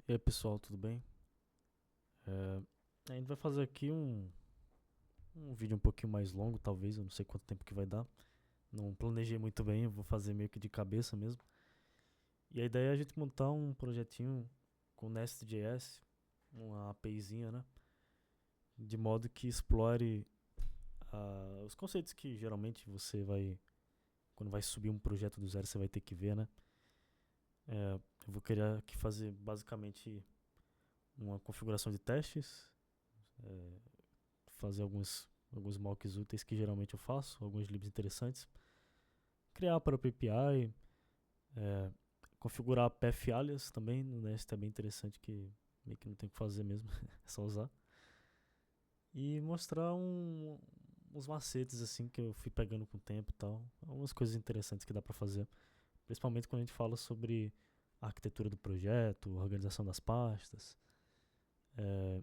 E aí pessoal, tudo bem? É, a gente vai fazer aqui um vídeo um pouquinho mais longo, talvez, eu não sei quanto tempo que vai dar. Não planejei muito bem, eu vou fazer meio que de cabeça mesmo. E a ideia é a gente montar um projetinho com Nest.js, uma APIzinha, né? De modo que explore os conceitos que geralmente você vai, quando vai subir um projeto do zero, você vai ter que ver, né? Eu vou querer aqui fazer basicamente uma configuração de testes, é, fazer alguns mocks úteis que geralmente eu faço, alguns libs interessantes, criar a própria API, é, configurar path alias também, no Nest é bem interessante que meio que não tem o que fazer mesmo, é só usar. E mostrar uns macetes assim que eu fui pegando com o tempo e tal, algumas coisas interessantes que dá pra fazer, principalmente quando a gente fala sobre a arquitetura do projeto, organização das pastas, é,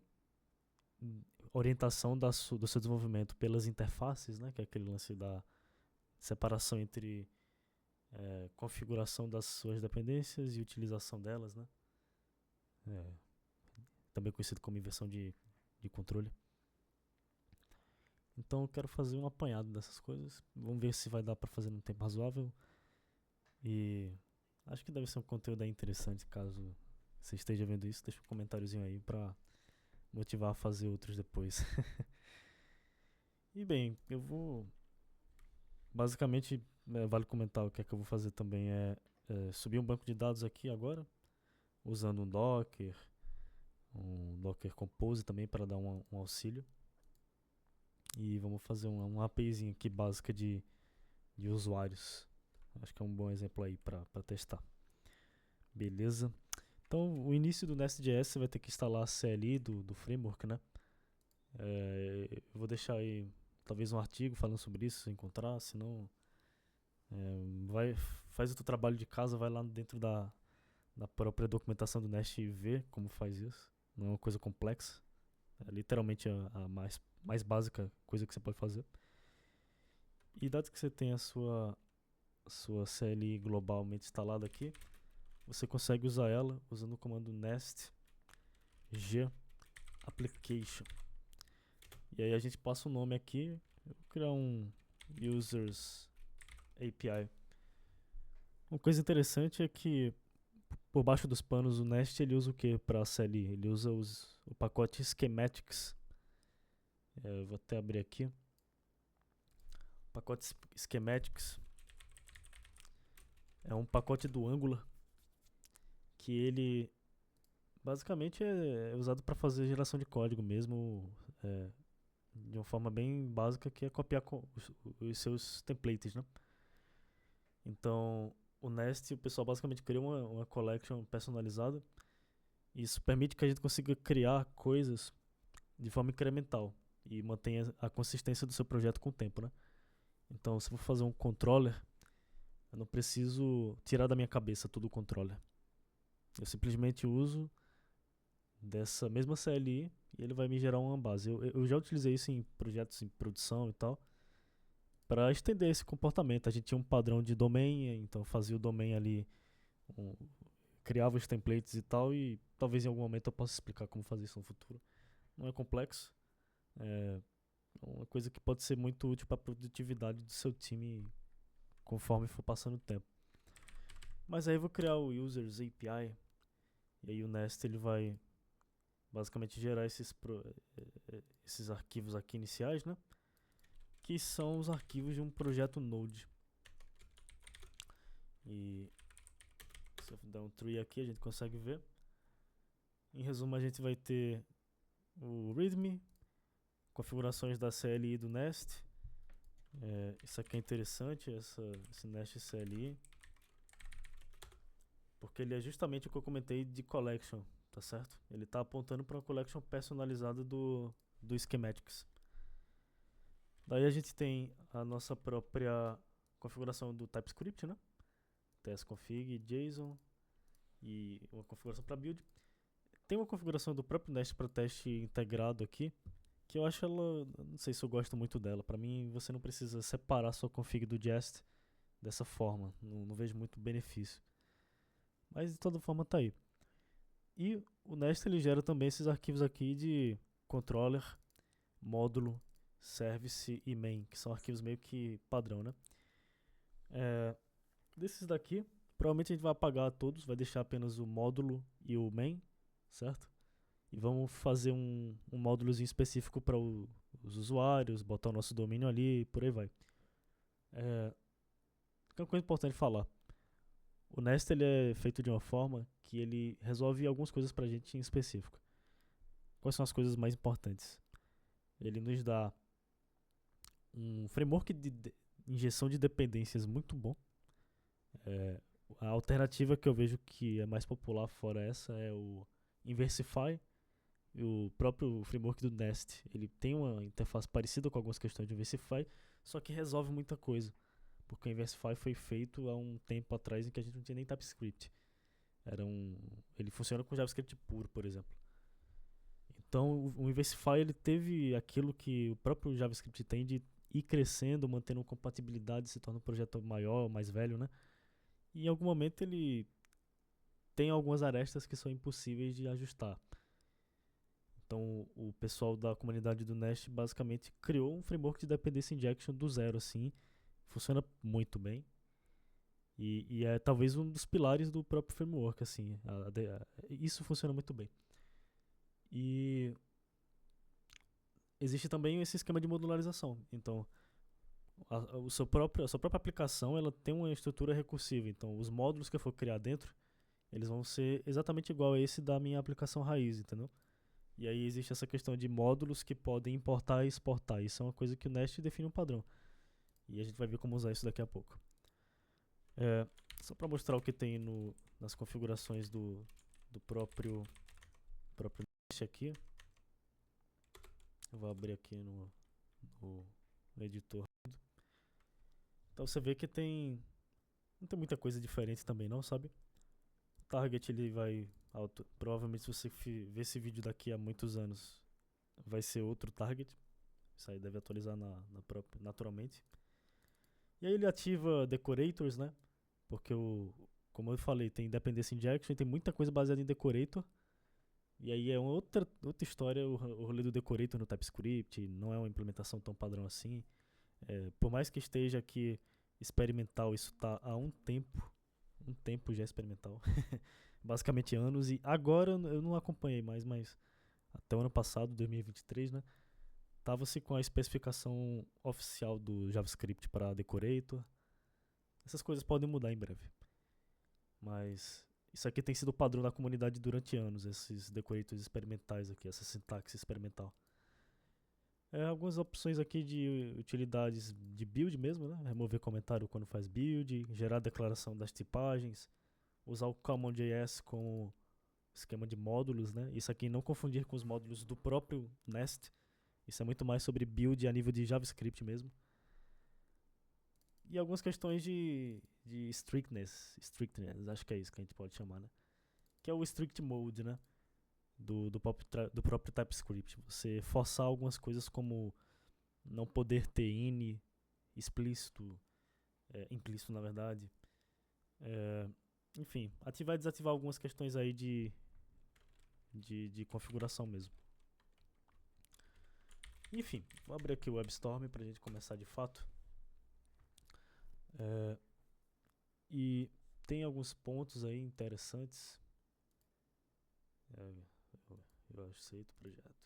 orientação do seu desenvolvimento pelas interfaces, né, que é aquele lance da separação entre configuração das suas dependências e utilização delas, né? É, também conhecido como inversão de controle. Então eu quero fazer um apanhado dessas coisas. Vamos ver se vai dar para fazer num tempo razoável. E acho que deve ser um conteúdo aí interessante caso você esteja vendo isso. Deixa um comentáriozinho aí para motivar a fazer outros depois. E bem, eu vou. Basicamente, vale comentar o que é que eu vou fazer também é subir um banco de dados aqui agora, usando um Docker Compose também para dar um auxílio. E vamos fazer uma APIzinha aqui básica de usuários. Acho que é um bom exemplo aí para testar. Beleza? Então, o início do Nest.js você vai ter que instalar a CLI do framework, né? Eu vou deixar aí talvez um artigo falando sobre isso, se encontrar, senão faz o teu trabalho de casa, vai lá dentro da própria documentação do Nest e vê como faz isso. Não é uma coisa complexa, é literalmente a mais básica coisa que você pode fazer. E dado que você tem a sua CLI globalmente instalada aqui, você consegue usar ela usando o comando nest g application. E aí a gente passa o nome aqui, eu vou criar um users API. Uma coisa interessante é que por baixo dos panos o Nest ele usa o que para a CLI? Ele usa o pacote schematics. Eu vou até abrir aqui. O pacote schematics é um pacote do Angular que ele basicamente é usado para fazer geração de código mesmo, de uma forma bem básica, que é copiar os seus templates, né? Então, o Nest, o pessoal basicamente criou uma collection personalizada. E isso permite que a gente consiga criar coisas de forma incremental e mantenha a consistência do seu projeto com o tempo, né? Então, se eu for fazer um controller, eu não preciso tirar da minha cabeça todo o controller. Eu simplesmente uso dessa mesma CLI e ele vai me gerar uma base. Eu já utilizei isso em projetos em produção e tal, para estender esse comportamento. A gente tinha um padrão de domain, então fazia o domain ali, um, criava os templates e tal, e talvez em algum momento eu possa explicar como fazer isso no futuro. Não é complexo, é uma coisa que pode ser muito útil para a produtividade do seu time conforme for passando o tempo. Mas aí eu vou criar o Users API, e aí o Nest ele vai basicamente gerar esses arquivos aqui iniciais, né? Que são os arquivos de um projeto Node. E se eu der um tree aqui, a gente consegue ver. Em resumo, a gente vai ter o README, configurações da CLI do Nest. Isso aqui é interessante, esse Nest CLI, porque ele é justamente o que eu comentei de collection, tá certo? Ele está apontando para uma collection personalizada do Schematics. Daí a gente tem a nossa própria configuração do TypeScript, né? Testconfig, JSON e uma configuração para build. Tem uma configuração do próprio Nest para teste integrado aqui, que eu acho ela, não sei se eu gosto muito dela. Para mim, você não precisa separar sua config do Jest dessa forma. Não vejo muito benefício. Mas de toda forma tá aí. E o Nest ele gera também esses arquivos aqui de controller, módulo, service e main, que são arquivos meio que padrão, né? É, desses daqui, provavelmente a gente vai apagar todos, vai deixar apenas o módulo e o main, certo? E vamos fazer um módulozinho específico para os usuários, botar o nosso domínio ali e por aí vai. Uma coisa importante falar. O Nest ele é feito de uma forma que ele resolve algumas coisas pra gente em específico. Quais são as coisas mais importantes? Ele nos dá um framework de injeção de dependências muito bom. É, a alternativa que eu vejo que é mais popular fora essa é o Inversify. E o próprio framework do Nest, ele tem uma interface parecida com algumas questões de Inversify, só que resolve muita coisa. Porque o Inversify foi feito há um tempo atrás em que a gente não tinha nem TypeScript. Ele funciona com JavaScript puro, por exemplo. Então, o Inversify ele teve aquilo que o próprio JavaScript tem de ir crescendo, mantendo compatibilidade, se torna um projeto maior, mais velho, né? E em algum momento ele tem algumas arestas que são impossíveis de ajustar. Então, o pessoal da comunidade do Nest basicamente criou um framework de dependency injection do zero, assim. Funciona muito bem. E é talvez um dos pilares do próprio framework, assim. Isso funciona muito bem. E existe também esse esquema de modularização. Então, a sua própria aplicação ela tem uma estrutura recursiva. Então, os módulos que eu for criar dentro, eles vão ser exatamente igual a esse da minha aplicação raiz, entendeu? E aí existe essa questão de módulos que podem importar e exportar. Isso é uma coisa que o Nest define um padrão. E a gente vai ver como usar isso daqui a pouco. Só para mostrar o que tem nas configurações do próprio Nest aqui. Eu vou abrir aqui no editor. Então você vê que não tem muita coisa diferente também não, sabe? O target ele vai provavelmente se você ver esse vídeo daqui a muitos anos, vai ser outro target. Isso aí deve atualizar naturalmente. E aí ele ativa decorators, né? Porque como eu falei, tem dependency injection, tem muita coisa baseada em decorator. E aí é outra história o rolê do decorator no TypeScript, não é uma implementação tão padrão assim. Por mais que esteja aqui experimental, isso tá há um tempo já experimental. Basicamente anos, e agora eu não acompanhei mais, mas até o ano passado, 2023, né? Tava-se com a especificação oficial do JavaScript para decorator. Essas coisas podem mudar em breve. Mas isso aqui tem sido o padrão da comunidade durante anos, esses decorators experimentais aqui, essa sintaxe experimental. Algumas opções aqui de utilidades de build mesmo, né? Remover comentário quando faz build, gerar declaração das tipagens, usar o CommonJS como esquema de módulos, né? Isso aqui não confundir com os módulos do próprio Nest. Isso é muito mais sobre build a nível de JavaScript mesmo. E algumas questões de strictness, acho que é isso que a gente pode chamar, né? Que é o strict mode, né? Do próprio TypeScript. Você forçar algumas coisas como não poder ter ini explícito, implícito na verdade. Enfim, ativar e desativar algumas questões aí de configuração mesmo. Enfim, vou abrir aqui o WebStorm pra gente começar de fato. E tem alguns pontos aí interessantes. Eu aceito o projeto.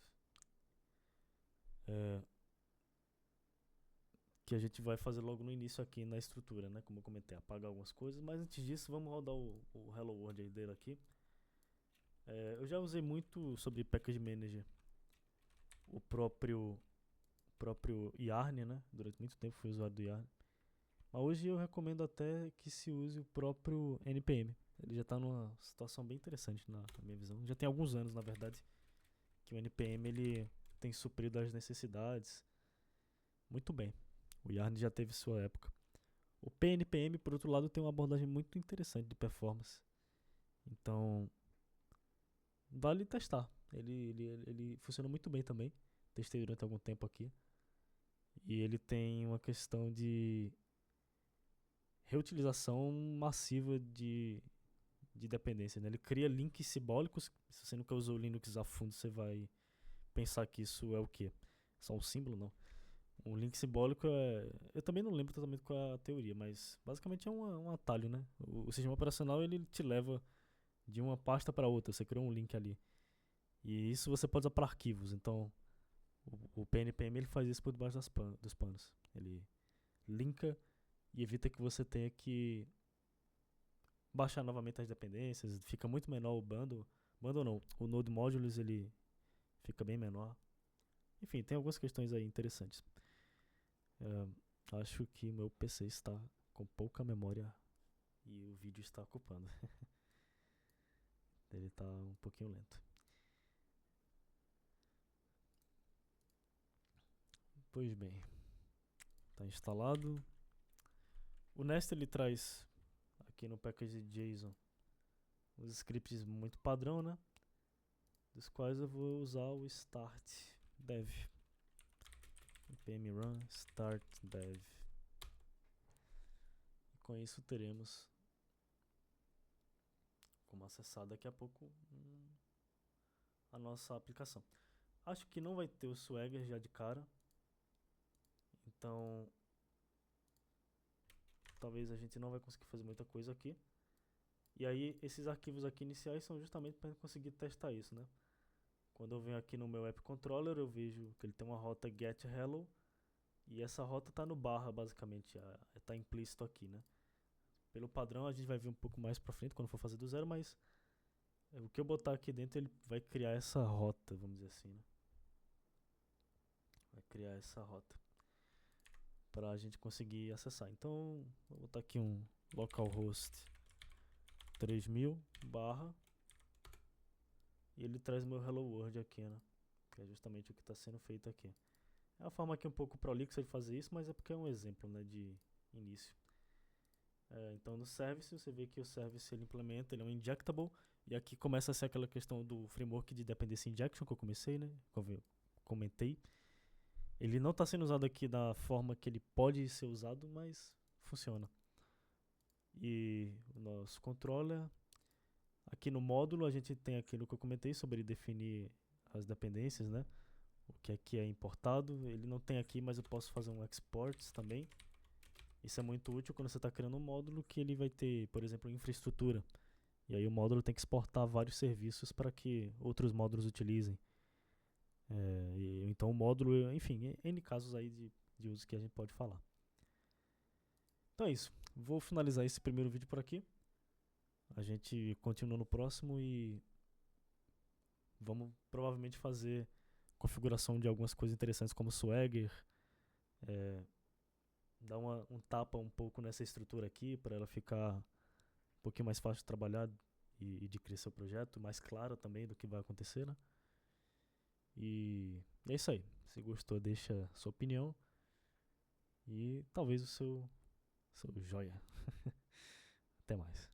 Que a gente vai fazer logo no início aqui na estrutura, né? Como eu comentei, apagar algumas coisas. Mas antes disso, vamos rodar o Hello World aí dele aqui. Eu já usei muito sobre Package Manager o próprio Yarn, né? Durante muito tempo fui usuário do Yarn. Mas hoje eu recomendo até que se use o próprio NPM. Ele já está numa situação bem interessante na minha visão. Já tem alguns anos, na verdade, que o NPM ele tem suprido as necessidades muito bem. O Yarn já teve sua época. O PNPM, por outro lado, tem uma abordagem muito interessante de performance. Então, vale testar. Ele funciona muito bem também. Testei durante algum tempo aqui. E ele tem uma questão de reutilização massiva de dependência, né? Ele cria links simbólicos. Se você nunca usou o Linux a fundo, você vai pensar que isso é o quê? Só um símbolo, não. Um link simbólico é... Eu também não lembro totalmente qual é a teoria, mas basicamente é um atalho, né? O sistema operacional, ele te leva de uma pasta para outra. Você criou um link ali. E isso você pode usar para arquivos. Então, o PNPM ele faz isso por debaixo dos panos. Ele linka e evita que você tenha que baixar novamente as dependências. Fica muito menor o bundle. Bundle não, o Node Modules ele fica bem menor. Enfim, tem algumas questões aí interessantes. Acho que meu PC está com pouca memória e o vídeo está ocupando. Ele está um pouquinho lento. Pois bem, está instalado. O Nest ele traz aqui no package JSON os scripts muito padrão, né? Dos quais eu vou usar o start dev. npm run start dev. E com isso teremos como acessar daqui a pouco a nossa aplicação. Acho que não vai ter o Swagger já de cara. Então talvez a gente não vai conseguir fazer muita coisa aqui. E aí esses arquivos aqui iniciais são justamente para conseguir testar isso, né? Quando eu venho aqui no meu app controller, eu vejo que ele tem uma rota get hello e essa rota está no barra basicamente, está implícito aqui, né? Pelo padrão a gente vai ver um pouco mais para frente quando for fazer do zero, mas o que eu botar aqui dentro ele vai criar essa rota, vamos dizer assim, né? Vai criar essa rota para a gente conseguir acessar. Então, vou botar aqui um localhost 3000 barra e ele traz meu hello world aqui, né? Que é justamente o que está sendo feito aqui. É uma forma aqui um pouco prolixa de fazer isso, mas é porque é um exemplo, né, de início. Então no service, você vê que o service ele implementa, ele é um injectable, e aqui começa a ser aquela questão do framework de dependency injection que eu comecei, né, comentei. Ele não está sendo usado aqui da forma que ele pode ser usado, mas funciona. E o nosso controller, aqui no módulo a gente tem aquilo que eu comentei sobre definir as dependências, né, o que aqui é importado. Ele não tem aqui, mas eu posso fazer um export também. Isso é muito útil quando você está criando um módulo que ele vai ter, por exemplo, infraestrutura. E aí o módulo tem que exportar vários serviços para que outros módulos utilizem. Então o módulo, enfim, N casos aí de uso que a gente pode falar. Então é isso. Vou finalizar esse primeiro vídeo por aqui. A gente continua no próximo e vamos provavelmente fazer configuração de algumas coisas interessantes como Swagger, dar um tapa um pouco nessa estrutura aqui para ela ficar um pouquinho mais fácil de trabalhar e de criar seu projeto, mais clara também do que vai acontecer, né? E é isso aí. Se gostou, deixa sua opinião e talvez o seu joia. Até mais.